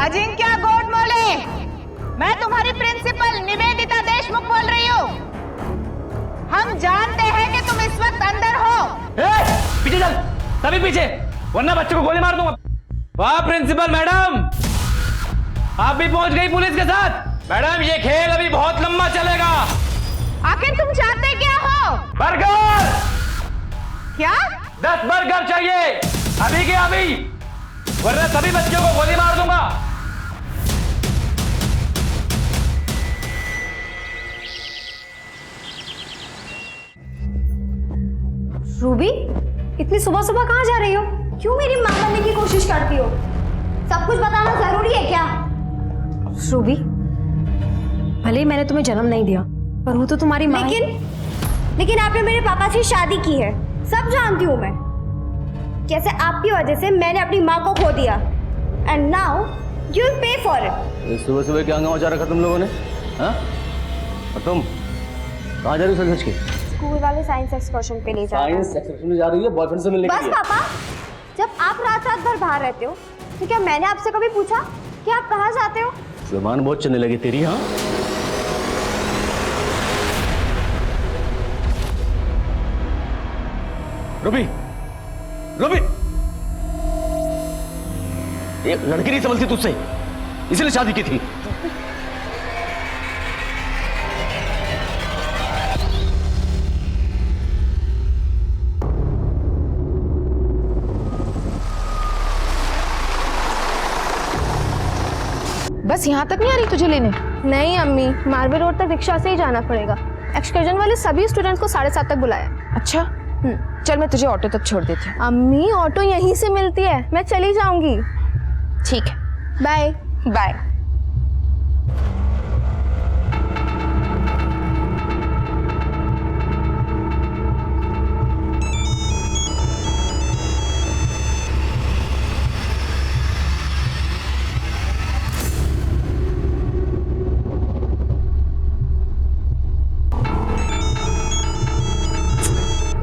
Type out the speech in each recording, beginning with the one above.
अजिंक्य गोडमोले, मैं तुम्हारी प्रिंसिपल निवेदिता देशमुख बोल रही हूँ। हम जानते हैं कि तुम इस वक्त अंदर हो। पीछे चल, सभी पीछे, वरना बच्चे को गोली मार दूंगा। वाह प्रिंसिपल मैडम, आप भी पहुंच गई पुलिस के साथ। मैडम ये खेल अभी बहुत लंबा चलेगा। आखिर तुम चाहते क्या हो? बर्गर। क्या? 10 बर्गर चाहिए, अभी के अभी, वरना सभी बच्चों को गोली मार दूंगा। रूबी, इतनी सुबह सुबह कहाँ जा रही हो? क्यों मेरी मां बनने की कोशिश करती हो? सब कुछ बताना जरूरी है क्या? रूबी, भले ही मैंने तुम्हें जन्म नहीं दिया, पर हूँ तो तुम्हारी माँ। लेकिन आपने मेरे पापा से शादी की है, सब जानती हूँ मैं। कैसे आपकी वजह से मैंने अपनी माँ को खो दिया, and now you will pay for it. सुबह सुबह क्या हंगामा रखा तुम लोगों ने? हाँ? और तुम कहाँ जा रही हो? सच की स्कूल वाले साइंस एक्सकर्शन पे ले जा रहे हैं। साइंस एक्सकर्शन में जा रही है, बॉयफ्रेंड से मिलने के लिए? बस पापा, जब आप रात रात भर बाहर रहते हो तो क्या मैंने आपसे कभी पूछा कि आप कहाँ जाते हो? जुबान बहुत चलने लगी तेरी। हाँ, रूबी, रूबी, एक लड़की नहीं समझती तुझसे, इसलिए शादी की थी। बस यहाँ तक नहीं आ रही तुझे लेने? नहीं अम्मी, मार्बल रोड तक रिक्शा से ही जाना पड़ेगा। एक्सकर्जन वाले सभी स्टूडेंट्स को 7:30 तक बुलाया। अच्छा, चल मैं तुझे ऑटो तक छोड़ देती हूँ। अम्मी, ऑटो यहीं से मिलती है, मैं चली जाऊंगी। ठीक है, बाय बाय।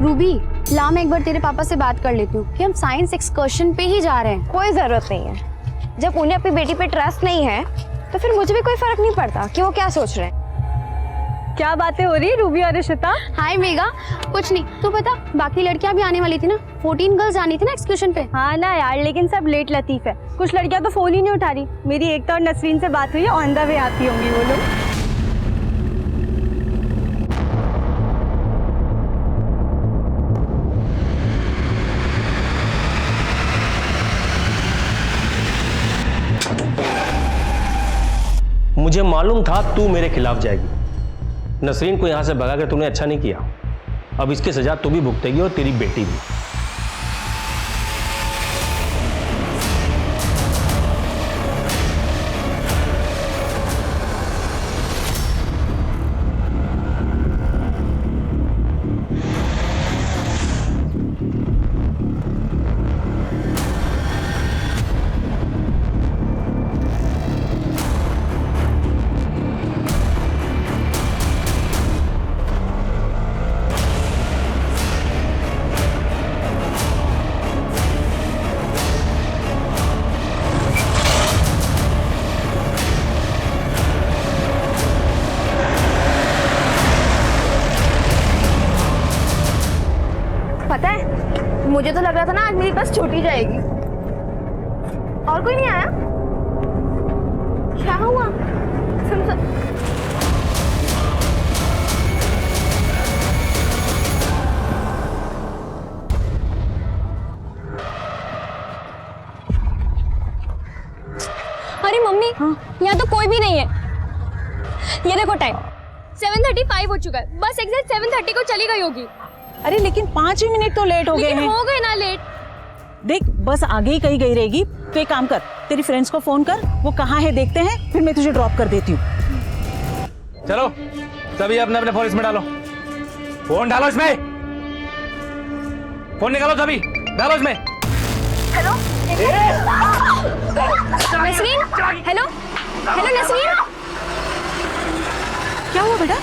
रूबी, ला मैं एक बार तेरे पापा से बात कर लेती हूँ कि हम साइंस एक्सकर्शन पे ही जा रहे हैं। कोई जरूरत नहीं है, जब उन्हें अपनी बेटी पे ट्रस्ट नहीं है तो फिर मुझे भी कोई फर्क नहीं पड़ता कि वो क्या सोच रहे हैं। क्या बातें हो रही रूबी और रिशिता? हाय मेगा, कुछ नहीं, तू बता, बाकी लड़कियां भी आने वाली थी ना? 14 गर्ल्स आनी थी ना एक्सकर्शन पे। हाँ ना यार, लेकिन सब लेट लतीफ है, कुछ लड़कियां तो फोन ही नहीं उठा रही। मेरी एकता और नसरीन से बात हुई है, ऑन द वे आती होंगी वो लोग। मुझे मालूम था तू मेरे खिलाफ जाएगी। नसरीन को यहां से भगा के तूने अच्छा नहीं किया, अब इसकी सजा तू भी भुगतेगी और तेरी बेटी भी। पता है, मुझे तो लग रहा था ना आज मेरी बस छूट ही जाएगी। और कोई नहीं आया? क्या हुआ? अरे मम्मी, यहाँ तो कोई भी नहीं है। ये देखो टाइम 7:35 हो चुका है, बस एग्जैक्ट 7:30 को चली गई होगी। अरे लेकिन 5 ही मिनट तो लेट हो गए हैं। हो गए ना लेट। देख, बस आगे ही कहीं गई रहेगी, तो एक काम कर, तेरी फ्रेंड्स को फोन कर, वो कहाँ है देखते हैं, फिर मैं तुझे ड्रॉप कर देती हूँ। चलो सभी अपने अपने फोन इसमें डालो, फोन डालो इसमें, फोन निकालो सभी, डालो इसमें। Hello Nasreen, hello hello Nasreen, क्या हुआ बेटा?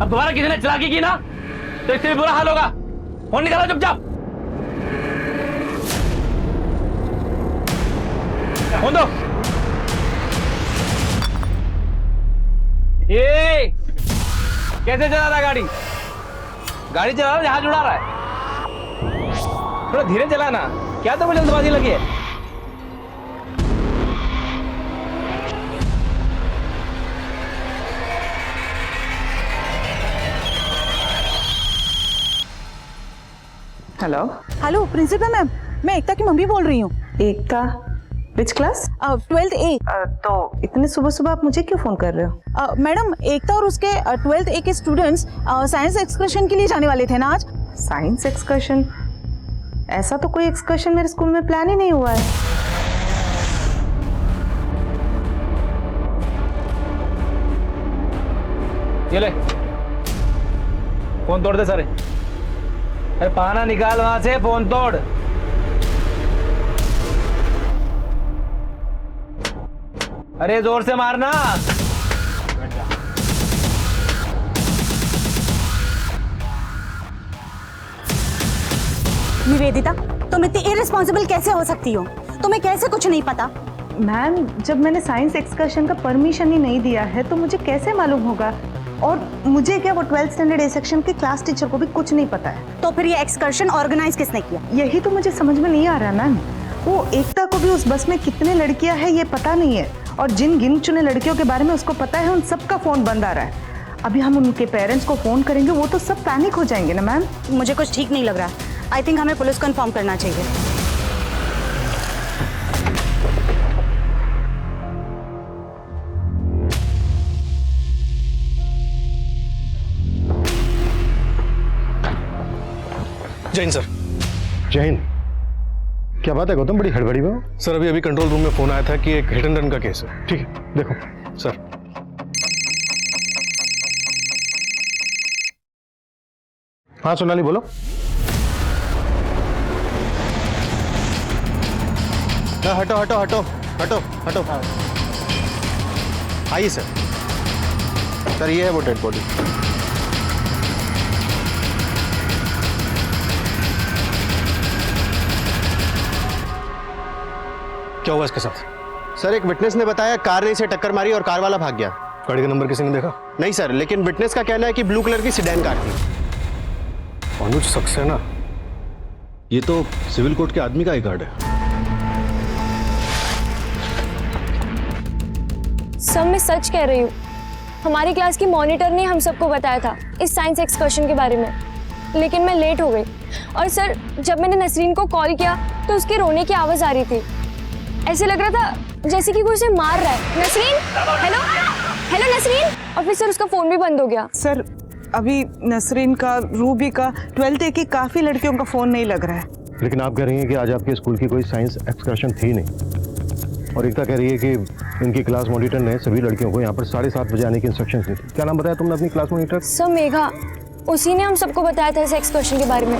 अब दोबारा किसी ने चालाकी की ना तो इससे भी बुरा हाल होगा। फोन निकालो चुपचाप। फोन दो। ये कैसे चला रहा है गाड़ी? गाड़ी चला रहा, जहाज उड़ा रहा है। थोड़ा धीरे चलाना, क्या तो जल्दबाजी लगी है? हेलो हेलो प्रिंसिपल मैम, मैं एकता की मम्मी बोल रही हूँ। एकता, विच क्लास? 12th A। तो इतने सुबह सुबह आप मुझे क्यों फोन कर रहे हो? मैडम, एकता और उसके 12th A के स्टूडेंट्स साइंस एक्सकर्शन के लिए जाने वाले थे ना आज। Science excursion? ऐसा तो कोई एक्सकर्शन मेरे स्कूल में प्लान ही नहीं हुआ है। ये ले, फोन तोड़ दे सारे। अरे पाना निकाल वहां से, फोन तोड़। अरे जोर से मारना। निवेदिता, तुम इतनी इररिस्पॉन्सिबल कैसे हो सकती हो? तुम्हें कैसे कुछ नहीं पता? मैम, जब मैंने साइंस एक्सकर्शन का परमिशन ही नहीं दिया है तो मुझे कैसे मालूम होगा? और मुझे क्या, वो 12th स्टैंडर्ड ए सेक्शन के क्लास टीचर को भी कुछ नहीं पता है। तो फिर ये एक्सकर्शन ऑर्गेनाइज किसने किया? यही तो मुझे समझ में नहीं आ रहा मैम। वो एकता को भी उस बस में कितने लड़कियां हैं ये पता नहीं है, और जिन गिन चुने लड़कियों के बारे में उसको पता है उन सबका फोन बंद आ रहा है। अभी हम उनके पेरेंट्स को फोन करेंगे, वो तो सब पैनिक हो जाएंगे ना मैम। मुझे कुछ ठीक नहीं लग रहा। आई थिंक हमें पुलिस को इन्फॉर्म करना चाहिए। जय हिंद सर। जय हिंद। क्या बात है गौतम, बड़ी हड़बड़ी में हो? सर अभी कंट्रोल रूम में फोन आया था कि एक हिट एंड रन का केस है। ठीक है, देखो। सर हाँ सोनाली बोलो। हटो हटो हटो हटो हटो। आइए सर। सर ये है वो डेड बॉडी। क्या हुआ इसके साथ? सर एक विटनेस ने बताया कार ने इसे टक्कर मारी और कार वाला भाग गया। गाड़ी का नंबर किसी ने देखा? नहीं सर, लेकिन विटनेस का कहना है कि ब्लू कलर की सिडैन कार थी। अनुज सक्सेना, ये तो सिविल कोर्ट के आदमी का आई कार्ड है। सब मैं सच कह रही हूँ। हमारी क्लास की मॉनिटर ने हम सबको बताया था इस साइंस एक्सकर्शन के बारे में, लेकिन मैं लेट हो गई। और सर, जब मैंने नसरीन को कॉल किया तो उसके रोने की आवाज़ आ रही थी। ऐसे लग रहा था जैसे कि कोई उसे मार रहा है। Nasreen, hello hello Nasreen. और फिर सर उसका फ़ोन भी बंद हो गया। सर अभी नसरीन का, रूबी का, 12th A की काफ़ी लड़कियों का फ़ोन नहीं लग रहा है। लेकिन आप कह रही हैं कि आज आपके स्कूल की कोई साइंस एक्सकर्शन थी नहीं, और एकता कह रही है कि इनकी क्लास मॉनिटर ने सभी लड़कियों को यहाँ पर 7:30 बजे आने की इंस्ट्रक्शंस दी थी। क्या नाम बताया तुमने अपनी क्लास मॉनिटर? सर मेघा, उसी ने हम सबको बताया था इस एक्सकर्शन के बारे में।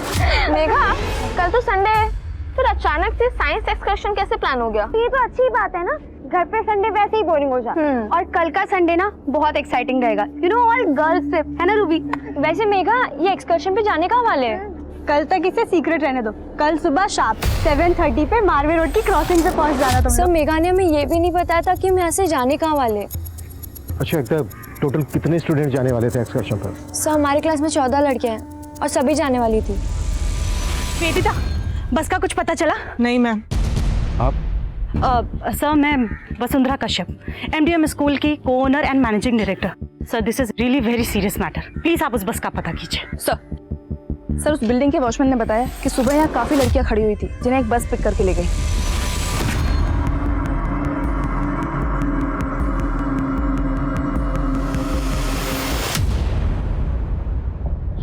मेघा, कल तो संडे है, फिर अचानक से साइंस एक्सकर्शन कैसे प्लान हो गया? ये तो अच्छी बात है ना, घर पे संडे वैसे ही बोरिंग हो जाता है। और कल का संडे ना बहुत एक्साइटिंग रहेगा। You know, all girls trip, है ना रूबी? वैसे मेघा, ये एक्सकर्शन पे जाने कहाँ वाले हैं? कल तक इसे सीक्रेट रहने दो। कल सुबह शार्प 7:30 पे मारवे रोड की क्रॉसिंग से पहुंच जाना तुम। सर मेघा ने हमें ये भी नहीं बताया था कि हम यहाँ से जाने कहाँ वाले। अच्छा एकता, टोटल कितने स्टूडेंट जाने वाले थे एक्सकर्शन पर? सर हमारी क्लास में 14 लड़कियाँ हैं और सभी जाने वाली थी। वेदिता, बस का कुछ पता चला? नहीं मैम। आप? सर, मैं वसुंधरा कश्यप, MDM स्कूल की co-owner and managing director. Sir this is really very serious matter. Please आप उस बस का पता कीजिए। सर उस बिल्डिंग के वॉचमैन ने बताया कि सुबह यहाँ काफी लड़कियां खड़ी हुई थी जिन्हें एक बस पिक करके ले गई।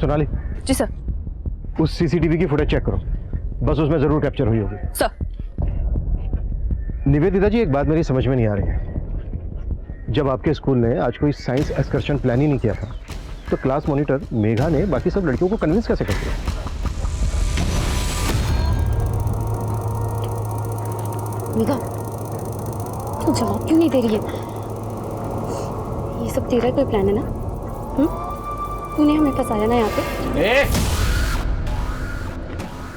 सोनाली। जी सर। उस CCTV की फुटेज चेक करो, बस उसमें जरूर कैप्चर हुई होगी। सर। निवेदिता जी, एक बात मेरी समझ में नहीं आ रही है। जब आपके स्कूल ने आज कोई साइंस एक्सकर्शन प्लान ही नहीं किया था, तो क्लास मॉनिटर मेघा ने बाकी सब लड़कियों को कन्विंस कैसे कर दिया? मेघा, तू जवाब क्यों नहीं दे रही है? ये सब तेरा कोई प्लान है ना? तूने हमें फंसाया ना यहाँ पे।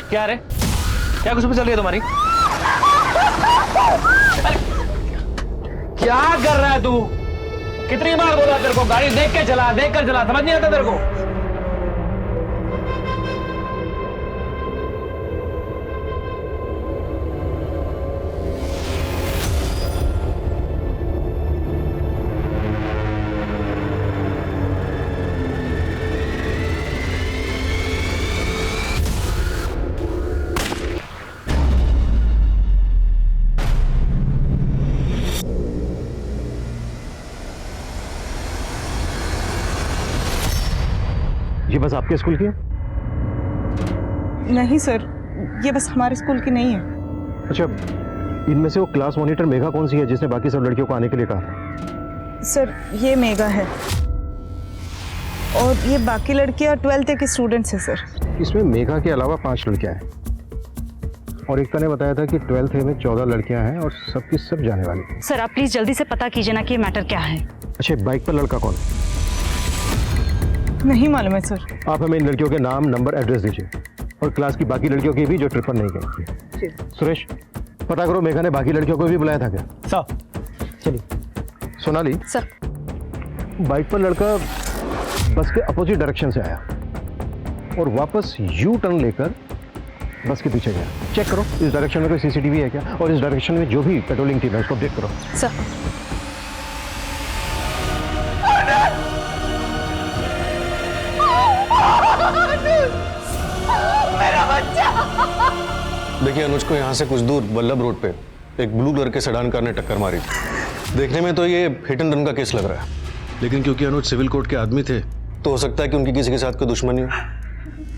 क्या रे, क्या कुछ भी चल रही है तुम्हारी? क्या कर रहा है तू? कितनी बार बोला तेरे को गाड़ी देख के चला, देख कर चला, समझ नहीं आता तेरे को? ये बस आपके स्कूल की है? नहीं सर, ये बस हमारे स्कूल की नहीं है। अच्छा, इनमें से वो क्लास मॉनिटर मेघा कौन सी है जिसने बाकी सब लड़कियों को आने के लिए कहा था? सर ये मेघा है और ये बाकी लड़कियां 12th के स्टूडेंट्स हैं सर। इसमें मेघा के अलावा 5 लड़कियां हैं और एकता ने बताया था कि 12th में 14 लड़कियां हैं और सबकी सब जाने वाली हैं। सर आप प्लीज जल्दी से पता कीजिए ना कि ये मैटर क्या है। अच्छा, बाइक पर लड़का कौन? नहीं मालूम है सर। आप हमें इन लड़कियों के नाम, नंबर, एड्रेस दीजिए और क्लास की बाकी लड़कियों की भी जो ट्रिप पर नहीं गई। सुरेश, पता करो मेघा ने बाकी लड़कियों को भी बुलाया था क्या? सर चलिए। सोनाली सर, बाइक पर लड़का बस के अपोजिट डायरेक्शन से आया और वापस यू टर्न लेकर बस के पीछे गया। चेक करो इस डायरेक्शन में कोई सीसीटीवी है क्या और इस डायरेक्शन में जो भी पेट्रोलिंग टीम है उसको अपडेट करो। सर। मेरा बच्चा। देखिए अनुज को यहाँ से कुछ दूर वल्लभ रोड पे एक ब्लू कलर के सेडान कार ने टक्कर मारी थी। देखने में तो ये हिट एंड रन का केस लग रहा है, लेकिन क्योंकि अनुज सिविल कोर्ट के आदमी थे तो हो सकता है कि उनकी किसी के साथ कोई दुश्मनी हो।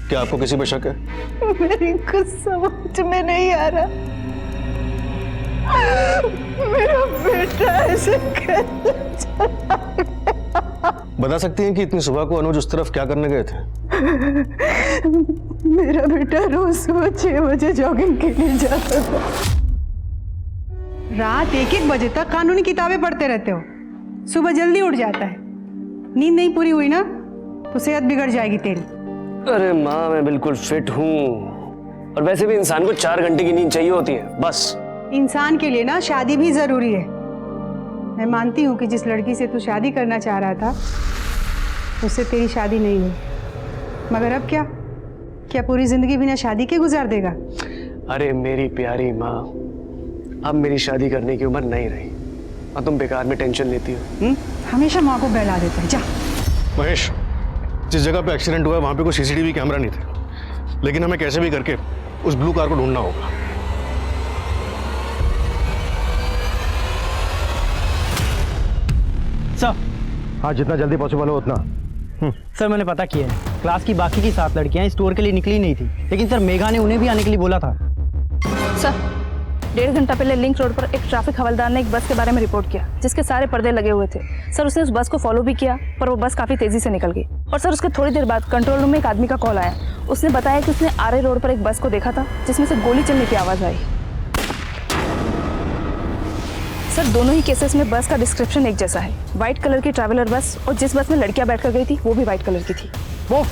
क्या आपको किसी पे शक है? मेरी कुछ समझ में नहीं आ रहा। मेरा बेटा ऐसे कैसे चला गया? बता सकती हैं कि इतनी सुबह को अनुज उस तरफ क्या करने गए थे? मेरा बेटा रोज सुबह 6 बजे जॉगिंग के लिए जाता था। रात 1-1 बजे तक कानूनी किताबें पढ़ते रहते हो, सुबह जल्दी उठ जाता है। नींद नहीं पूरी हुई ना तो सेहत बिगड़ जाएगी तेरी। अरे माँ, मैं बिल्कुल फिट हूँ और वैसे भी इंसान को 4 घंटे की नींद चाहिए होती है बस। इंसान के लिए ना शादी भी जरूरी है। मैं मानती हूँ कि जिस लड़की से तू शादी करना चाह रहा था उससे तेरी शादी नहीं हुई, मगर अब क्या पूरी जिंदगी बिना शादी के गुजार देगा? अरे मेरी प्यारी माँ, अब मेरी शादी करने की उम्र नहीं रही और तुम बेकार में टेंशन लेती हो। हमेशा माँ को बहला देता है। जा। महेश, जिस जगह पे एक्सीडेंट हुआ है वहां पे कोई सीसीटीवी कैमरा नहीं थे, लेकिन हमें कैसे भी करके उस ब्लू कार को ढूंढना होगा। सर। हाँ, जितना जल्दी पॉसिबल हो उतना। सर मैंने पता किया है, क्लास की बाकी की 7 लड़कियां स्टोर के लिए निकली नहीं थी, लेकिन सर मेघा ने उन्हें भी आने के लिए बोला था। सर 1.5 घंटा पहले लिंक रोड पर एक ट्रैफिक हवलदार ने एक बस के बारे में रिपोर्ट किया जिसके सारे पर्दे लगे हुए थे। सर उसने उस बस को फॉलो भी किया पर वो बस काफ़ी तेज़ी से निकल गई और सर उसके थोड़ी देर बाद कंट्रोल रूम में एक आदमी का कॉल आया। उसने बताया कि उसने आरे रोड पर एक बस को देखा था जिसमें से गोली चलने की आवाज़ आई। सर दोनों ही केसेस में बस का डिस्क्रिप्शन एक जैसा है, व्हाइट कलर की ट्रैवलर बस और जिस बस में लड़कियां बैठकर गई थी वो भी व्हाइट कलर की थी। वो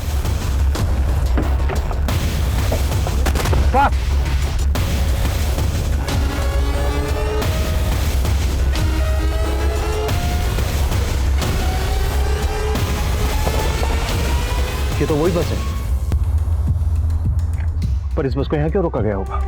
ये तो वही बस है, पर इस बस को यहाँ क्यों रोका गया होगा?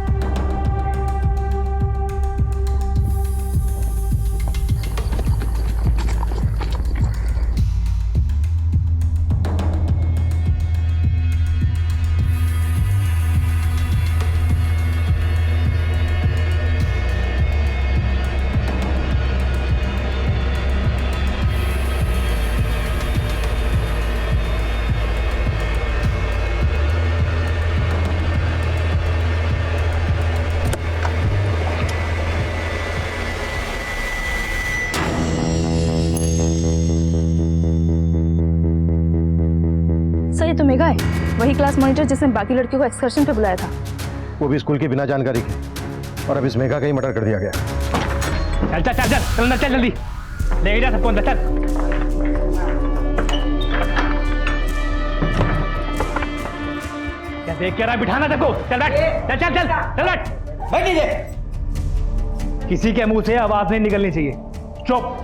ये तो मेघा है, वही क्लास मॉनिटर जिसने बाकी लड़कियों को एक्सकर्शन पे बुलाया था। वो भी स्कूल की बिना जानकारी की, और अब इस मेघा का ही मर्डर कर दिया गया। चल चल चल चल चल चल जल्दी ले जा सबको अंदर। चल क्या देख क्या रहा, बिठाना सबको। चल बैठ, चल चल चल चल बैठ, बैठ लीजिए। किसी के मुंह से आवाज नहीं निकलनी चाहिए, चुप।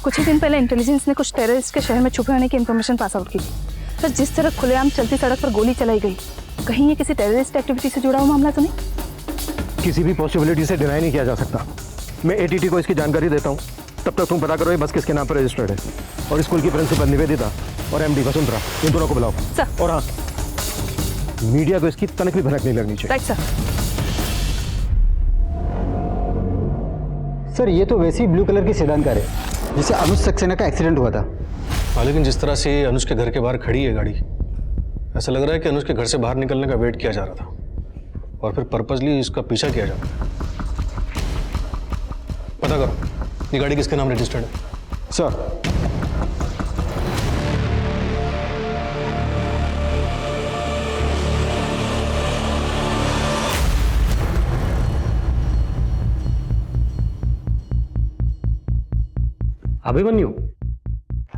कुछ ही दिन पहले इंटेलिजेंस ने कुछ टेररिस्ट के शहर में छुपे होने की इंफॉर्मेशन पास आउट की थी। सर, जिस तरह खुलेआम चलती सड़क पर गोली चलाई गई, कहीं ये किसी टेररिस्ट एक्टिविटी से जुड़ा हुआ मामला तो नहीं? किसी भी पॉसिबिलिटी से डिनाई नहीं किया जा सकता। मैं एटीटी को इसकी जानकारी देता हूँ, तब तक तुम पता करो ये बस किसके नाम पर रजिस्टर्ड है, और स्कूल की प्रिंसिपल निवेदिता और एमडी वसुंधरा, इन दोनों को बुलाओ। सर। और हाँ, मीडिया को इसकी तनिक भी भनक नहीं लगनी चाहिए। Right sir. सर, ये तो वैसी ब्लू कलर की सेडान कार है जिसे अनुज सक्सेना का एक्सीडेंट हुआ था। हाँ, लेकिन जिस तरह से ये अनुज के घर के बाहर खड़ी है गाड़ी, ऐसा लग रहा है कि अनुज के घर से बाहर निकलने का वेट किया जा रहा था और फिर पर्पसली इसका पीछा किया जा रहा है। पता करो ये गाड़ी किसके नाम रजिस्टर्ड है। सर, अभिमन्यु,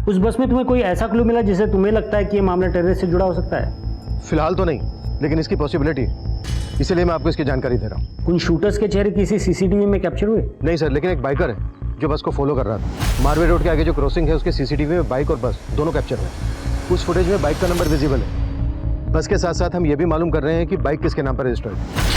उस बस में तुम्हें कोई ऐसा क्लू मिला जिससे तुम्हें लगता है कि ये मामला टेररिस्ट से जुड़ा हो सकता है? फिलहाल तो नहीं, लेकिन इसकी पॉसिबिलिटी, इसलिए मैं आपको इसकी जानकारी दे रहा हूँ। उन शूटर्स के चेहरे किसी सीसीटीवी में कैप्चर हुए? नहीं सर, लेकिन एक बाइकर है जो बस को फॉलो कर रहा था। मारवे रोड के आगे जो क्रॉसिंग है उसके सीसीटीवी में बाइक और बस दोनों कैप्चर हुए। उस फुटेज में बाइक का नंबर विजिबल है। बस के साथ साथ हम ये भी मालूम कर रहे हैं कि बाइक किसके नाम पर रजिस्टर्ड है।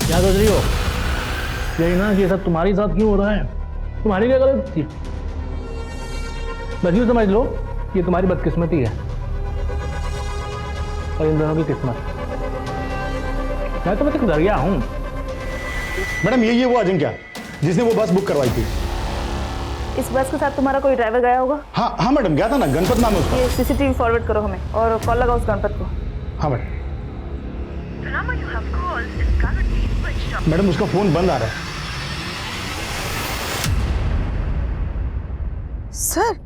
क्या सोच रही हो? यही ना कि ये सब तुम्हारे साथ क्यों हो रहा है? तुम्हारी क्या गलती थी? बस यूँ समझ लो कि तुम्हारी बदकिस्मती है और इन दोनों की किस्मत। मैं तो बस एक दरिया हूँ। मैडम, ये वो अजिंक्य जिसने वो बस बुक करवाई थी। इस बस के साथ तुम्हारा कोई ड्राइवर गया होगा? हाँ मैडम, गया था ना, गणपत नाम है उसका। ये सीसीटीवी फॉरवर्ड करो हमें और कॉल लगाओ उस गणपत को। हाँ मैडम। मैडम, उसका फोन बंद आ रहा है। सर,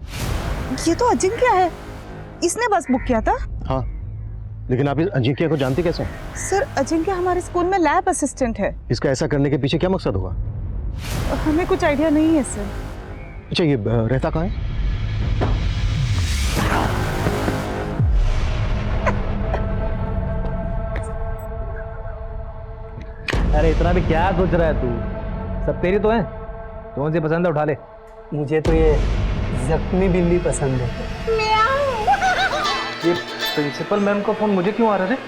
ये तो अजिंक्य है, इसने बस बुक किया था। हाँ, लेकिन आप इस अजिंक्य को जानते कैसे? सर, अजिंक्य हमारे स्कूल में लैब असिस्टेंट है। इसका ऐसा करने के पीछे क्या मकसद होगा? हमें कुछ आइडिया नहीं है सर। अच्छा, ये रहता कहाँ है? अरे इतना भी क्या सोच रहा है तू? सब तेरी तो है, कौन सी पसंद है उठा ले। मुझे तो ये जख्मी बिल्ली पसंद है। ये प्रिंसिपल मैम का फोन मुझे क्यों आ रहा है?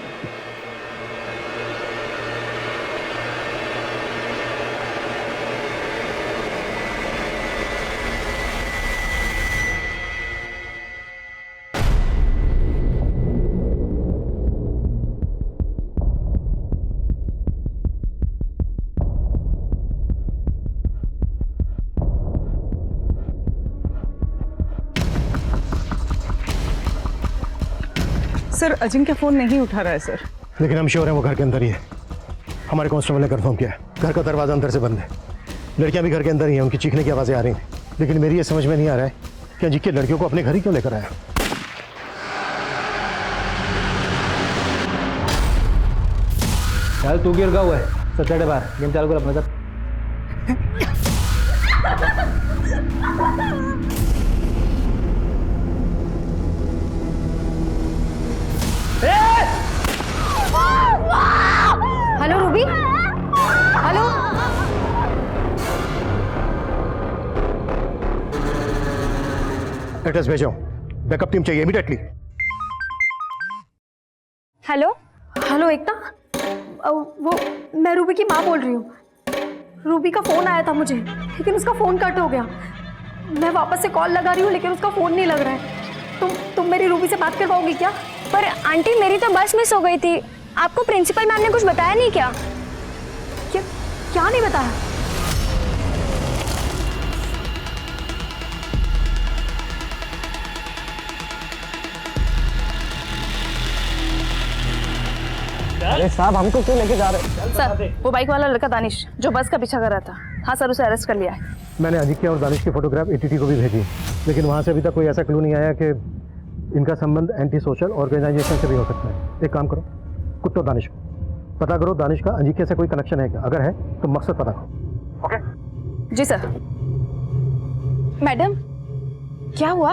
सर, अजिंक्य फोन नहीं उठा रहा है सर। लेकिन हम श्योर हैं वो घर के अंदर ही है। हमारे कांस्टेबल ने कंफर्म किया है, घर का दरवाजा अंदर से बंद है। लड़कियां भी घर के अंदर ही हैं, उनकी चीखने की आवाज़ें आ रही थी। लेकिन मेरी ये समझ में नहीं आ रहा है कि अजिंक्य लड़कियों को अपने घर ही क्यों लेकर आया। चल, तू क्यों रुका हुआ है? सब चढ़े बाहर, गेम चालू कर अपना सब। Hello Ruby, hello. एड्रेस भेजो, बैकअप टीम चाहिए इमीडिएटली। हेलो हेलो एकता, वो मैं रूबी की माँ बोल रही हूँ। रूबी का फ़ोन आया था मुझे, लेकिन उसका फ़ोन कट हो गया। मैं वापस से कॉल लगा रही हूँ, लेकिन उसका फ़ोन नहीं लग रहा है। तुम मेरी रूबी से बात कर पाओगी क्या? पर आंटी, मेरी तो बस मिस हो गई थी। आपको प्रिंसिपल मैम ने कुछ बताया नहीं क्या? क्या नहीं बताया? अरे साहब, हमको क्यों लेके जा रहे हैं? सर, वो बाइक वाला लड़का दानिश जो बस का पीछा कर रहा था। हाँ सर, उसे अरेस्ट कर लिया है। मैंने अजिंक्य और दानिश की फोटोग्राफ एटीटी को भी भेजी, लेकिन वहाँ से अभी तक कोई ऐसा क्लू नहीं आया कि इनका संबंध एंटी सोशल ऑर्गेनाइजेशन से भी हो सकता है। एक काम करो, कुत्तो दानिश को पता करो, दानिश का अजिंक्य से कोई कनेक्शन है क्या? अगर है तो मकसद पता करो। ओके जी सर। मैडम क्या हुआ?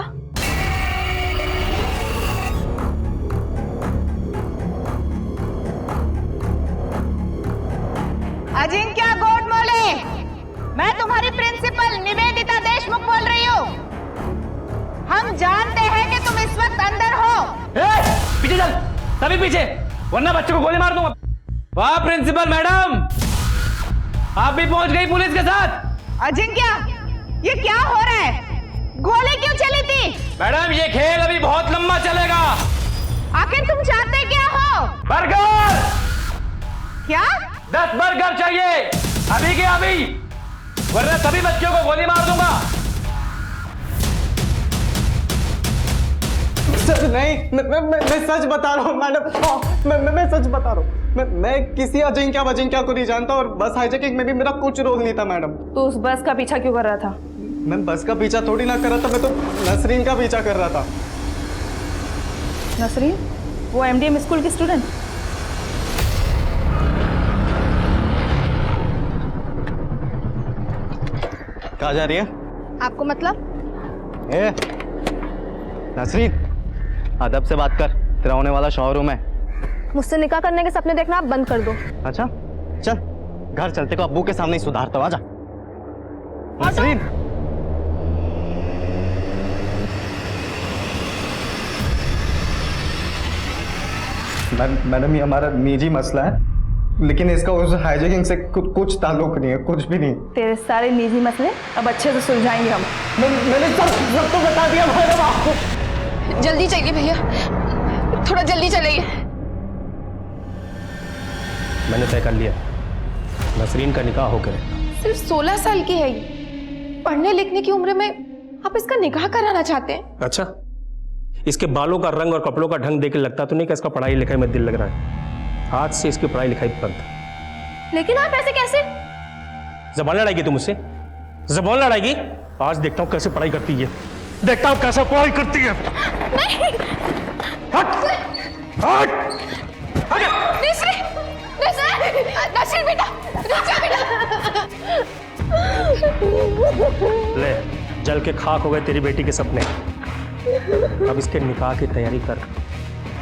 अजिंक्य गोडमोले, मैं तुम्हारी प्रिंसिपल निवेदिता देशमुख बोल रही हूँ। हम जानते हैं कि तुम इस वक्त अंदर हो। पीछे चल, सभी पीछे, वरना बच्चों को गोली मार दूंगा। वाह प्रिंसिपल मैडम, आप भी पहुंच गई पुलिस के साथ। अजिंक्य, ये क्या हो रहा है? गोली क्यों चली थी? मैडम ये खेल अभी बहुत लंबा चलेगा। आखिर तुम चाहते क्या हो? बर्गर। क्या? 10 बर्गर चाहिए, अभी के अभी, वरना सभी बच्चों को गोली मार दूंगा। सर नहीं, मैं सच बता रहा हूँ मैडम, मैं सच बता रहा हूँ। मैं किसी अजिंक्य को नहीं जानता और बस हाईजैकिंग में भी मेरा कुछ रोल नहीं था मैडम। तो उस बस का पीछा क्यों कर रहा था? मैं बस का पीछा थोड़ी ना कर रहा था, मैं तो नसरीन का पीछा कर रहा था। नसरीन? वो एमडीएम स्कूल की स्टूडेंट? कहाँ जा रही है? आपको मतलब? ए, नसरीन, अदब से बात कर, तेरा होने वाला शोरूम है। मुझसे निकाह करने के सपने देखना आप बंद कर दो। अच्छा चल, घर चलते को अब्बू के सामने ही सुधारता हूँ, आजा। नसरीन, मैडम ये हमारा निजी मसला है, लेकिन इसका उस हाईजैकिंग से कुछ ताल्लुक नहीं है, कुछ भी नहीं। तेरे सारे निजी मसले अब अच्छे से सुलझाएंगे हम। मैंने सब तो बता दिया मैडम आपको। जल्दी चाहिए भैया, थोड़ा जल्दी चलिए। मैंने तय कर लिया, नसरीन का निकाह होकर सिर्फ 16 साल की है ये, पढ़ने लिखने की उम्र में आप इसका निकाह कराना चाहते हैं? अच्छा, इसके बालों का रंग और कपड़ों का ढंग देख के लगता तो नहीं कि इसका पढ़ाई लिखाई में दिल लग रहा है। आज से इसकी पढ़ाई लिखाई बंद। लेकिन आप ऐसे कैसे? जबान लड़ाएगी तुम मुझसे? जबान लड़ाएगी? आज देखता हूँ कैसे पढ़ाई करती है, देखता हूँ कैसे पढ़ाई करती है। नहीं। हट! हट! नसरीन बेटा, ले, जल के खाक हो गए तेरी बेटी के सपने। अब इसके निकाह की तैयारी कर,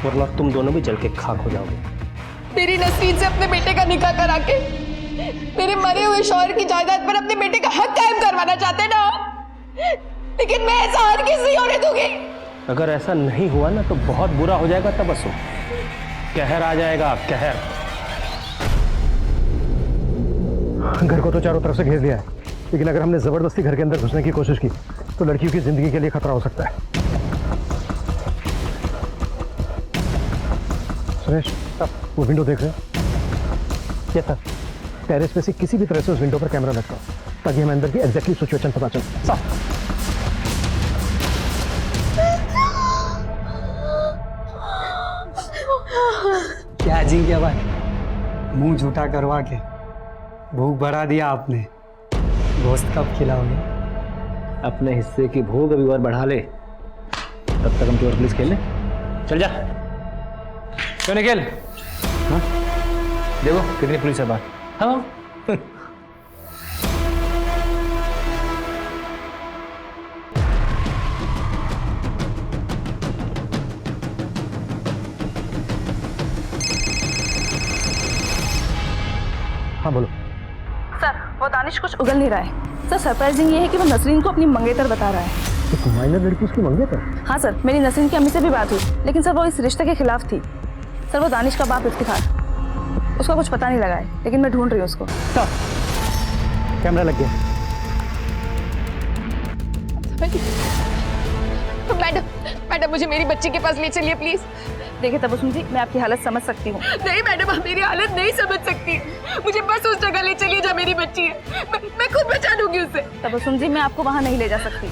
वरना तुम दोनों भी जल के खाक हो जाओगे। तेरी नसरीन से अपने बेटे का निकाह करा के तेरे मरे हुए शौहर की जायदाद पर अपने बेटे का हक कायम करवाना चाहते ना, लेकिन मैं ऐसा हरगिज़ नहीं होने दूंगी। अगर ऐसा नहीं हुआ ना तो बहुत बुरा हो जाएगा तबस्सुम, कहर आ जाएगा, कहर। घर को तो चारों तरफ से घेर लिया है, लेकिन अगर हमने जबरदस्ती घर के अंदर घुसने की कोशिश की तो लड़कियों की जिंदगी के लिए खतरा हो सकता है। सुरेश, वो विंडो देख रहे हैं? क्या था? टेरेस पे से किसी भी तरह से उस विंडो पर कैमरा लटका ताकि हमें अंदर की एग्जैक्टली सिचुएशन पता चल। क्या जी, क्या भाई, मुंह झूठा करवा के भूख बढ़ा दिया आपने। गोश्त कब खिलाओगे? अपने हिस्से की भूख अभी और बढ़ा ले, तब तक हम चोर पुलिस खेल ले। चल जा। क्यों निकल? हाँ? देखो कितनी पुलिस है बाहर। हाँ हाँ बोलो। सर, वो दानिश कुछ उगल नहीं रहा है। सर, सरप्राइजिंग ये है कि वो नसरीन को अपनी मंगेतर बता रहा है। तो माइनर लड़की उसकी मंगेतर? हाँ सर, मेरी नसरीन की अम्मी से भी बात हुई, लेकिन सर वो इस रिश्ते के खिलाफ थी। सर, वो दानिश का बाप इफ्तिखार, उसका कुछ पता नहीं लगा है, लेकिन मैं ढूंढ रही हूँ उसको। कैमरा लग गया। मैडम मुझे मेरी बच्ची के पास ले चलिए प्लीज। देखिए तबस्सुम जी, मैं आपकी हालत समझ सकती हूँ। नहीं मैडम, आप मेरी हालत नहीं समझ सकती, मुझे बस उस जगह ले चलिए जहाँ मेरी बच्ची है, मैं खुद बचा दूंगी उसे। तबस्सुम जी, मैं आपको वहाँ नहीं ले जा सकती,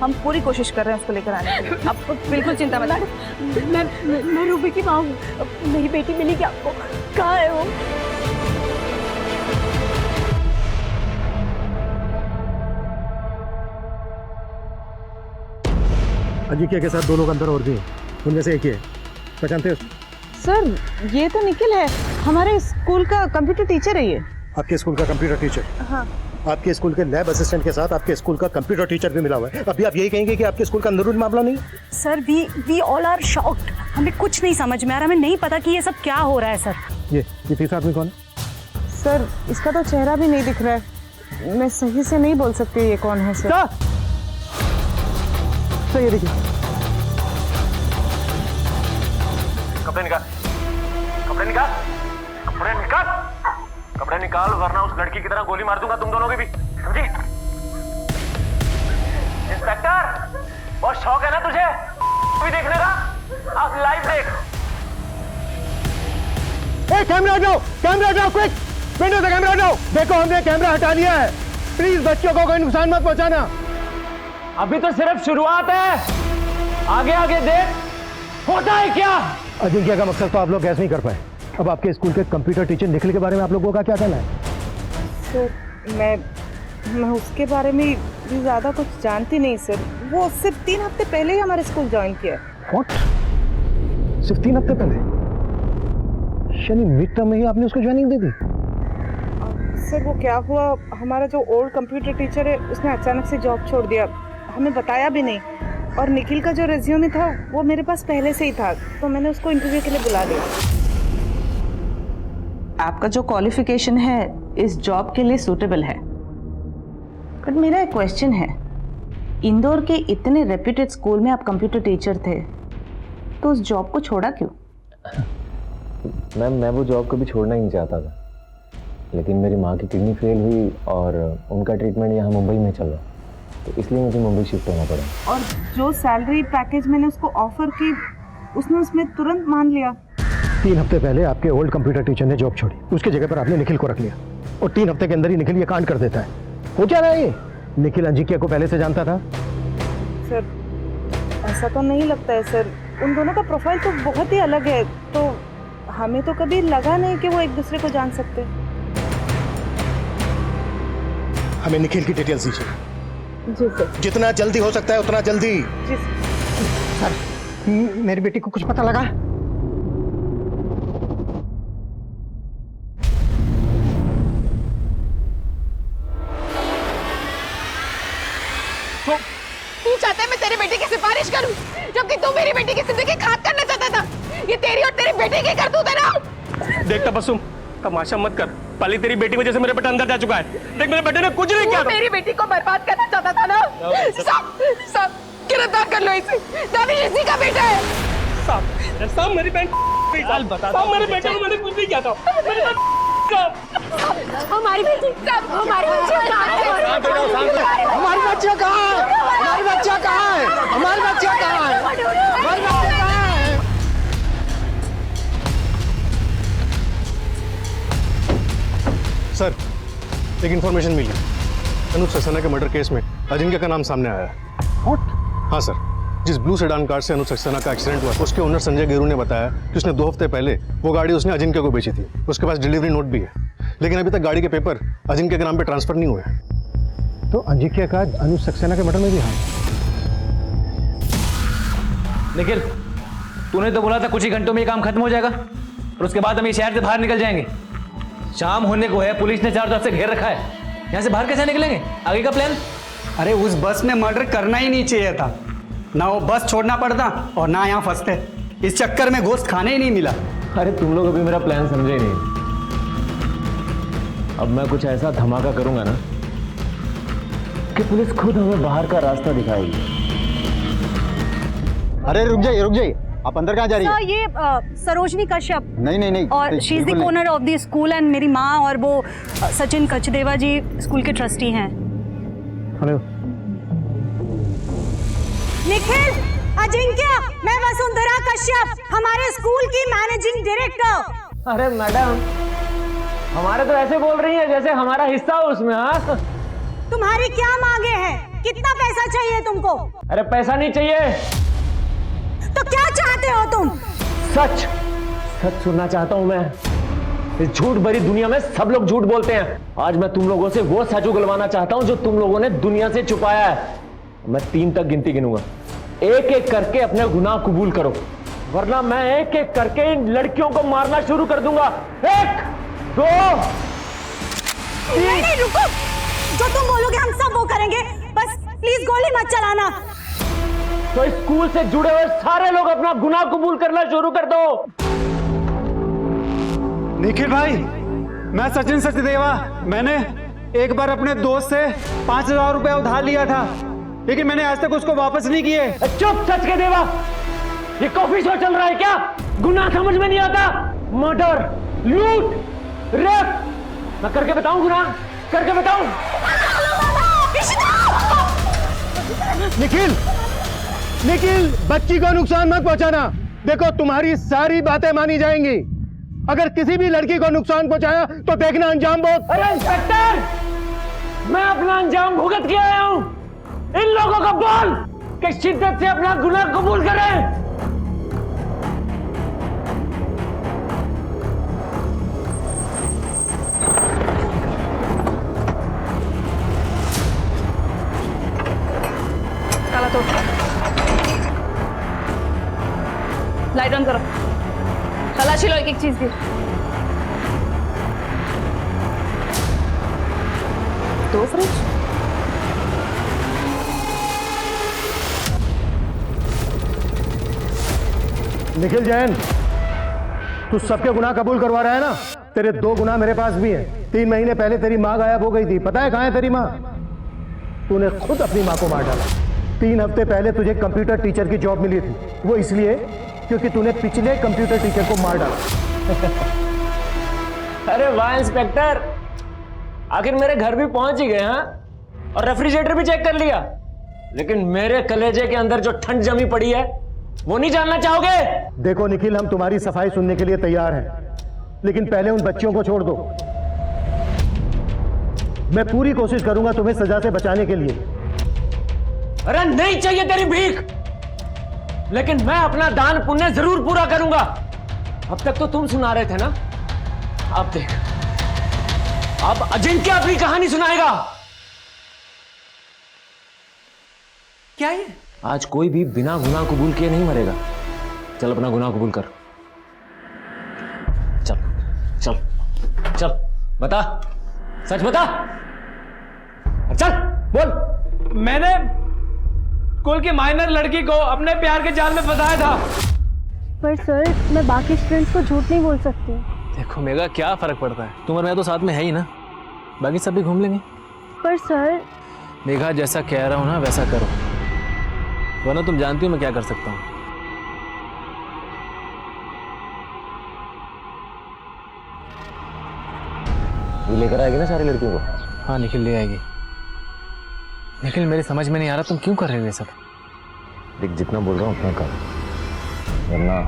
हम पूरी कोशिश कर रहे हैं उसको लेकर आने की। आप बिल्कुल चिंता मत करिए। मैं रूबी की माँ हूँ, मेरी बेटी मिली क्या आपको? कहाँ है वो? अजिंक्य के साथ दो लोग अंदर और भी हैं, उनमें से एक ही है, पहचानते हो? सर ये तो निखिल है, हमारे स्कूल का कंप्यूटर टीचर है ये। आपके स्कूल का कंप्यूटर टीचर? हाँ। आपके स्कूल के लैब असिस्टेंट के साथ आपके स्कूल का कंप्यूटर टीचर भी मिला हुआ है। अभी आप यही कहेंगे कि आपके स्कूल का अंदरूनी मामला नहीं? Sir we all are shocked. हमें कुछ नहीं समझ में आ रहा, हमें नहीं पता कि ये सब क्या हो रहा है सर। ये तीसरा आदमी कौन है? सर इसका तो चेहरा भी नहीं दिख रहा है, मैं सही से नहीं बोल सकती ये कौन है सर। सर ये देखिए, कपड़े निकाल, कपड़े निकाल, कपड़े निकाल, कपड़े निकाल, वरना उस लड़की की तरह गोली मार दूंगा तुम दोनों की भी, समझी? इंस्पेक्टर, बहुत शौक है ना तुझे भी देखने का? आप लाइव देख। कैमरा हटाओ, कैमरा हटाओ, क्विक, विंडो से कैमरा हटाओ। देखो हमने कैमरा हटा लिया है, प्लीज बच्चों को कोई नुकसान मत पहुंचाना। अभी तो सिर्फ शुरुआत है, आगे आगे देख होता है क्या। अजिंक्य का मकसद तो आप लोग गैस नहीं कर पाए। अब आपके स्कूल के कंप्यूटर टीचर निखिल के बारे में आप लोगों का क्या कहना है? सर मैं उसके बारे में ज़्यादा कुछ जानती नहीं सर, वो सिर्फ 3 हफ्ते पहले ही हमारे स्कूल ज्वाइन किया। What? सिर्फ 3 हफ्ते पहले? शनि मिड टर्म में ही आपने उसको ज्वाइनिंग दे दी? सर वो क्या हुआ, हमारा जो ओल्ड कंप्यूटर टीचर है उसने अचानक से जॉब छोड़ दिया, हमें बताया भी नहीं। और निखिल का जो रेज्यूमे था वो मेरे पास पहले से ही था, तो मैंने उसको इंटरव्यू के लिए बुला लिया। आपका जो क्वालिफिकेशन है इस जॉब के लिए सूटेबल है, बट मेरा एक क्वेश्चन है, इंदौर के इतने रेप्यूटेड स्कूल में आप कंप्यूटर टीचर थे, तो उस जॉब को छोड़ा क्यों? मैम मैं वो जॉब कभी छोड़ना ही नहीं चाहता था, लेकिन मेरी माँ की किडनी फेल हुई और उनका ट्रीटमेंट यहाँ मुंबई में चल रहा, तो इसलिए मुझे मुंबई शिफ्ट होना पड़ा। और जो सैलरी पैकेज मैंने उसको ऑफर की, उसने उसमें तुरंत मान लिया। 3 हफ्ते पहले आपके ओल्ड कंप्यूटर टीचर ने जॉब छोड़ी, उसके जगह पर आपने निखिल को रख लिया, और 3 हफ्ते के अंदर ही निखिल ये कांड कर देता है। हो क्या रहा है ये? निखिल अजिंक्य को पहले से जानता था? सर ऐसा तो नहीं लगता है सर, उन दोनों का प्रोफाइल तो बहुत ही अलग है, तो हमें तो कभी लगा नहीं कि वो एक दूसरे को जान सकते। हमें निखिल की डिटेल्स दीजिए। जी सर। जितना जल्दी हो सकता है उतना जल्दी। जी सर, मेरी बेटी को कुछ पता लगा? तू चाहता है मैं तेरी बेटी की सिफारिश करूं, जबकि तू मेरी बेटी की जिंदगी खाक करना चाहता था। ये तेरी और तेरी बेटी की करतूत है ना। देख तबस्सुम, तमाशा मत कर, पहले तेरी बेटी वजह से मेरे बेटा अंदर जा चुका है। देख मेरे बेटे ने कुछ नहीं किया। मेरी बेटी को बर्बाद करना चाहता था ना। सब गिरफ्तार कर लो इसे, दानिश इसी का बेटा है। सब मेरी बहन सब मेरे बेटे को मैंने कुछ नहीं किया था। हमारी बेटी, हमारी बच्चियां कहाँ है? हमारी बच्चियां कहाँ है? हमारी बच्चियां कहाँ है? हमारी बच्चियां कहाँ है? हमारी बच्चियां कहाँ है? सर एक इन्फॉर्मेशन मिली, अनुज सक्सेना के मर्डर केस में अजिंक्य का नाम सामने आया है। हाँ सर, जिस ब्लू सेडान कार से अनुज सक्सेना का एक्सीडेंट हुआ, उसके ओनर संजय गेरू ने बताया कि उसने 2 हफ्ते पहले वो गाड़ी उसने अजिंक्य को बेची थी। उसके पास डिलीवरी नोट भी है, लेकिन अभी तक गाड़ी के पेपर अजिंक्य के नाम पे ट्रांसफर नहीं हुए। तो अजिंक्य का अनुज सक्सेना के मर्डर में भी हाथ? निखिल, तूने तो बोला था कुछ ही घंटों में ये काम खत्म हो जाएगा, और उसके बाद हम ये शहर से बाहर निकल जाएंगे। शाम होने को है, पुलिस ने चारों तरफ से घेर रखा है, यहाँ से बाहर कैसे निकलेंगे? आगे का प्लान? अरे उस बस में मर्डर करना ही नहीं चाहिए था, ना वो बस छोड़ना पड़ता और ना यहाँ फंसते। इस चक्कर में गोश्त खाने ही नहीं मिला। अरे तुम लोग अभी मेरा प्लान समझे ही नहीं। अब मैं कुछ ऐसा धमाका करूंगा ना कि पुलिस खुद हमें बाहर का रास्ता दिखाएगी। अरे रुक जाइए, आप अंदर कहाँ जा रही है? ये सरोजनी कश्यप। नहीं और she is the owner of the school, and मेरी माँ और वो सचिन कचदेवा जी स्कूल के ट्रस्टी हैं। हेलो निखिल, अजिंक्य, मैं वसुंधरा कश्यप, हमारे स्कूल की मैनेजिंग डायरेक्टर। अरे मैडम, हमारे तो ऐसे बोल रही है जैसे हमारा हिस्सा हो उसमें। हाँ, तुम्हारी क्या मांगे हैं? कितना पैसा चाहिए तुमको? अरे पैसा नहीं चाहिए। तो क्या चाहते हो तुम? सच सुनना चाहता हूं मैं। इस झूठ भरी दुनिया में सब लोग झूठ बोलते हैं। आज मैं तुम लोगों से वो सच उगलवाना चाहता हूं जो तुम लोगों ने दुनिया से छुपाया है। मैं 3 तक गिनती गिनूंगा। एक एक करके अपने गुनाह कबूल करो, वरना मैं एक एक करके इन लड़कियों को मारना शुरू कर दूंगा। 1 2 नहीं, रुको। जो तुम बोलोगे हम सब वो करेंगे, बस प्लीज गोली मत चलाना। तो इस स्कूल से जुड़े हुए सारे लोग अपना गुनाह कबूल करना शुरू कर दो। निखिल भाई, मैं सचिन सचदेवा, मैंने एक बार अपने दोस्त से 5,000 रुपए उधार लिया था, लेकिन मैंने आज तक उसको वापस नहीं किए। चुप सच के देवा, ये कॉफी शो चल रहा है क्या? गुनाह समझ में नहीं आता? मर्डर, लूट, रेप, मैं करके बताऊं गुनाह, करके बताऊं? निखिल, निखिल, बच्ची को नुकसान मत पहुंचाना। देखो तुम्हारी सारी बातें मानी जाएंगी, अगर किसी भी लड़की को नुकसान पहुंचाया तो देखना अंजाम बहुत। अरे इंस्पेक्टर, मैं अपना अंजाम भुगत के आया हूं। इन लोगों को बोल कि शिद्दत से अपना गुनाह कबूल करें। ताला तोड़, लाइट ऑन करो, तलाशी लो एक एक चीज की। दो फ्रिज, निखिल जैन, तू सबके गुनाह कबूल करवा रहा है ना? तेरे 2 गुनाह मेरे पास भी हैं। 3 महीने पहले तेरी माँ गायब हो गई थी, पता है कहाँ है तेरी माँ? तूने खुद अपनी माँ को मार डाला। 3 हफ्ते पहले तुझे कंप्यूटर टीचर की जॉब मिली थी, वो इसलिए क्योंकि तूने पिछले कंप्यूटर टीचर को मार डाला। अरे वाह इंस्पेक्टर, आखिर मेरे घर भी पहुंच ही गए। हाँ, और रेफ्रिजरेटर भी चेक कर लिया, लेकिन मेरे कलेजे के अंदर जो ठंड जमी पड़ी है वो नहीं जानना चाहोगे? देखो निखिल, हम तुम्हारी सफाई सुनने के लिए तैयार हैं, लेकिन पहले उन बच्चियों को छोड़ दो। मैं पूरी कोशिश करूंगा तुम्हें सजा से बचाने के लिए। अरे नहीं चाहिए तेरी भीख, लेकिन मैं अपना दान पुण्य जरूर पूरा करूंगा। अब तक तो तुम सुना रहे थे ना, अब देख, अब अजिंक्य अपनी कहानी सुनाएगा। क्या है? आज कोई भी बिना गुनाह कबूल किए नहीं मरेगा। चल अपना गुनाह कबूल कर, चल चल चल, बता, सच बता, चल बोल। मैंने स्कूल की माइनर लड़की को अपने प्यार के जाल में फंसाया था। पर सर, मैं बाकी स्टूडेंट्स को झूठ नहीं बोल सकती। देखो मेगा, क्या फर्क पड़ता है, तुम और मैं तो साथ में है ही ना, बाकी सब भी घूम लेंगे। पर सर, मेघा जैसा कह रहा हूं ना वैसा करो, वरना तुम जानती हो मैं क्या कर सकता हूं। ये लेकर आएगी ना सारी लड़कियों को? हाँ निखिल ले आएगी। निखिल मेरी समझ में नहीं आ रहा तुम क्यों कर रहे हो ये सब? देख, जितना बोल रहा हूँ उतना कर, वरना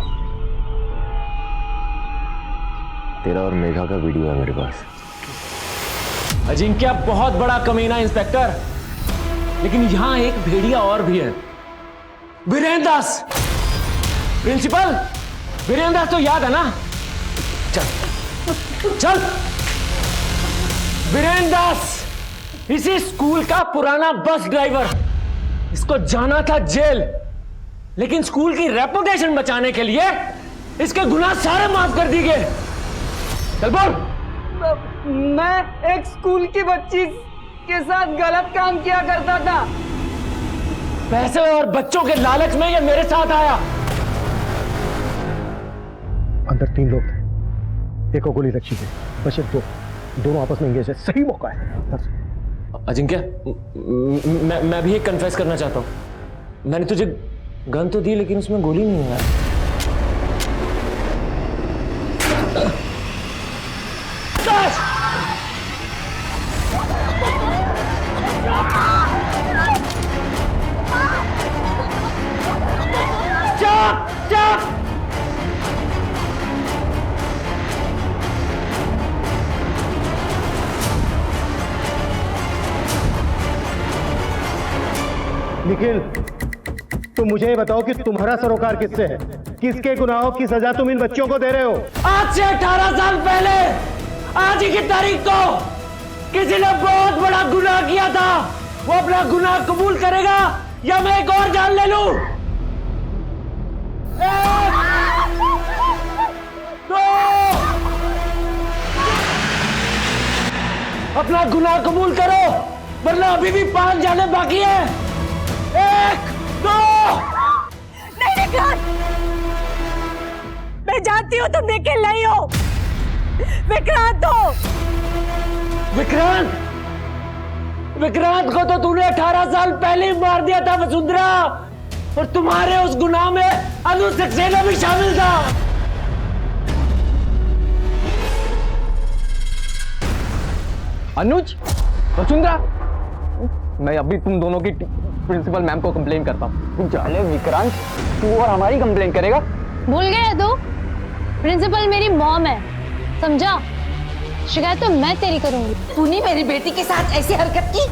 तेरा और मेघा का वीडियो है मेरे पास। अजिंक्य बहुत बड़ा कमीना इंस्पेक्टर, लेकिन यहां एक भेड़िया और भी है, वीरेंद्र दास। प्रिंसिपल वीरेंद्र दास तो याद है ना? चल चल, वीरेंद्र दास इसी स्कूल का पुराना बस ड्राइवर, इसको जाना था जेल, लेकिन स्कूल की रेपुटेशन बचाने के लिए इसके गुनाह सारे माफ कर दिए गए। चल बोल। मैं एक स्कूल की बच्ची के साथ गलत काम किया करता था। पैसे और बच्चों के लालच में ये मेरे साथ आया। अंदर 3 लोग थे, एक को गोली लगी थी, बचे 2, दोनों आपस में इंगेज है। सही मौका है। अजिंक्य, मैं भी एक कन्फेस करना चाहता हूं। मैंने तुझे गन तो दी, लेकिन उसमें गोली नहीं है। चुप चुप। निखिल, तुम मुझे ये बताओ कि तुम्हारा सरोकार किससे है? किसके गुनाहों की सजा तुम इन बच्चों को दे रहे हो? आज से 18 साल पहले आज ही की तारीख को किसी ने बहुत बड़ा गुनाह किया था। वो अपना गुनाह कबूल करेगा या मैं एक और जान ले लूं? अपना गुनाह कबूल करो वरना अभी भी 5 जाने बाकी है। 1 2 नहीं विक्रांत, मैं जानती हूँ तुम देखे नहीं हो। विक्रांत हो। विक्रांत विक्रांत को तो तूने 18 साल पहले ही मार दिया था वसुंधरा, और तुम्हारे उस गुनाह में अनुज सक्सेना भी शामिल था। अनुज, वसुंधरा, मैं अभी तुम दोनों की प्रिंसिपल मैम को कंप्लेन करता हूँ। चले विक्रांत, तू और हमारी कंप्लेन करेगा? भूल गए तू? प्रिंसिपल मेरी मॉम है, समझा? शिकायत तो मैं तेरी करूंगी। तूने मेरी बेटी के साथ ऐसी हरकत की?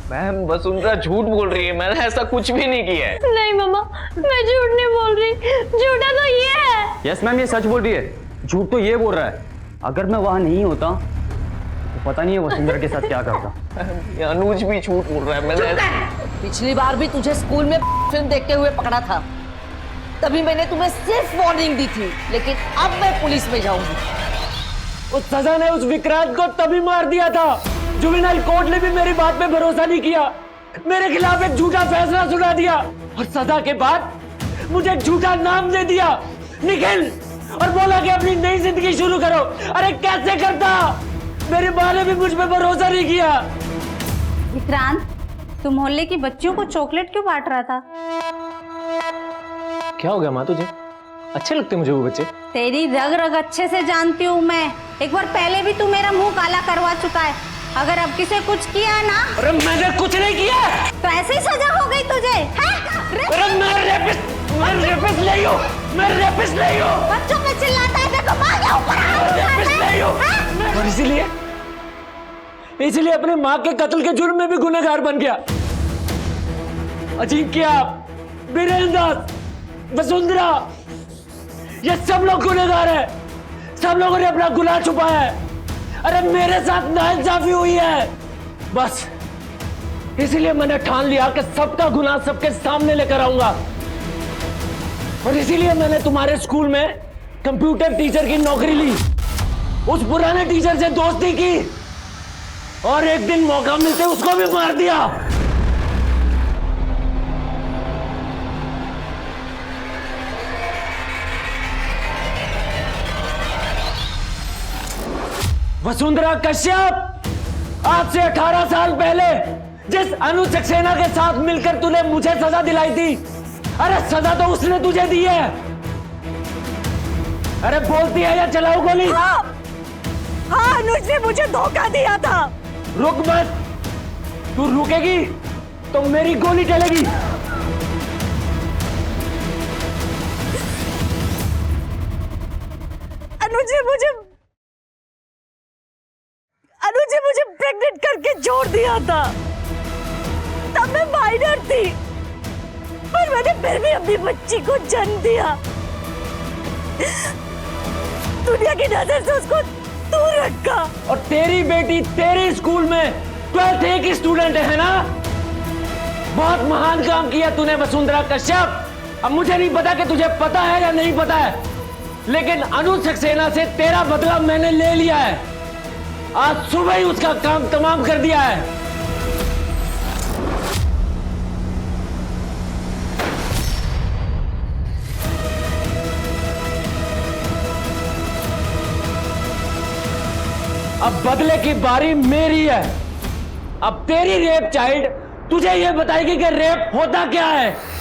मैम वसुंधरा झूठ बोल रही है, मैंने ऐसा कुछ भी नहीं किया है। नहीं मम्मा, मैं झूठ नहीं बोल रही, झूठा तो ये है। यस मैम, ये सच बोल रही है, झूठ तो ये बोल रहा है। अगर मैं वहां नहीं होता तो पता नहीं है वसुंधरा के साथ क्या करता। अनुज भी झूठ बोल रहा है। मैंने पिछली बार भी तुझे स्कूल में फिल्म देखते हुए पकड़ा था, तभी मैंने तुम्हें सिर्फ वार्निंग दी थी, लेकिन अब मैं पुलिस में जाऊंगी। उस सजा ने उस विक्रांत को तभी मार दिया था। जुवेनाइल कोर्ट ने भी मेरी बात पे भरोसा नहीं किया, मेरे खिलाफ एक झूठा फैसला सुना दिया, और सजा के बाद मुझे एक झूठा नाम दे दिया निखिल, और बोला कि अपनी नई जिंदगी शुरू करो। अरे कैसे करता? मेरी माँ ने भी मुझ पे भरोसा नहीं किया। विक्रांत, तू मोहल्ले की बच्चियों को चॉकलेट क्यों बांट रहा था? क्या हो गया माँ तुझे? अच्छे लगते मुझे वो बच्चे। तेरी रग रग अच्छे से जानती हूँ मैं, एक बार पहले भी तू मेरा मुंह काला करवा चुका है। अगर अब किसी कुछ किया ना। अरे मैंने कुछ नहीं किया। तो ऐसे ही सजा हो गई तुझे। अरे मैं रेपिस्ट नहीं हूँ, मैं रेपिस्ट नहीं हूँ। बच्चों पे चिल्लाता है, देखो माँ के ऊपर रेपिस्ट नहीं हूँ, और इसीलिए अपने माँ के कत्ल के जुर्म में भी गुनहगार बन गया। अजिंक्य, वीरेंद्र, वसुंधरा, ये सब लोग गुनहगार हैं। सब लोगों ने अपना गुनाह छुपाया है। अरे मेरे साथ नाइंसाफी हुई है, बस इसीलिए मैंने ठान लिया कि सबका गुनाह सबके सामने लेकर आऊंगा। और इसीलिए मैंने तुम्हारे स्कूल में कंप्यूटर टीचर की नौकरी ली, उस पुराने टीचर से दोस्ती की, और एक दिन मौका मिलते उसको भी मार दिया। वसुंधरा कश्यप, आज से 18 साल पहले जिस अनुज सक्सेना के साथ मिलकर तूने मुझे सजा दिलाई थी, अरे सजा तो उसने तुझे दी है। अरे बोलती है या चलाओ गोली? हाँ, अनुज ने मुझे धोखा दिया था। रुक मत, तू रुकेगी तो मेरी गोली चलेगी। अनुज ने मुझे प्रेग्नेंट करके छोड़ दिया था, तब मैं माइनर थी, पर मैंने फिर भी अपनी बच्ची को जन्म दिया। दुनिया की नजर से उसको दूर रखा। और तेरी बेटी तेरे स्कूल में 12th A की स्टूडेंट है ना? बहुत महान काम किया तूने वसुंधरा कश्यप। अब मुझे नहीं पता कि तुझे पता है या नहीं पता है, लेकिन अनुज सक्सेना से तेरा बदला मैंने ले लिया है। आज सुबह ही उसका काम तमाम कर दिया है। अब बदले की बारी मेरी है। अब तेरी रेप चाइल्ड तुझे यह बताएगी कि रेप होता क्या है।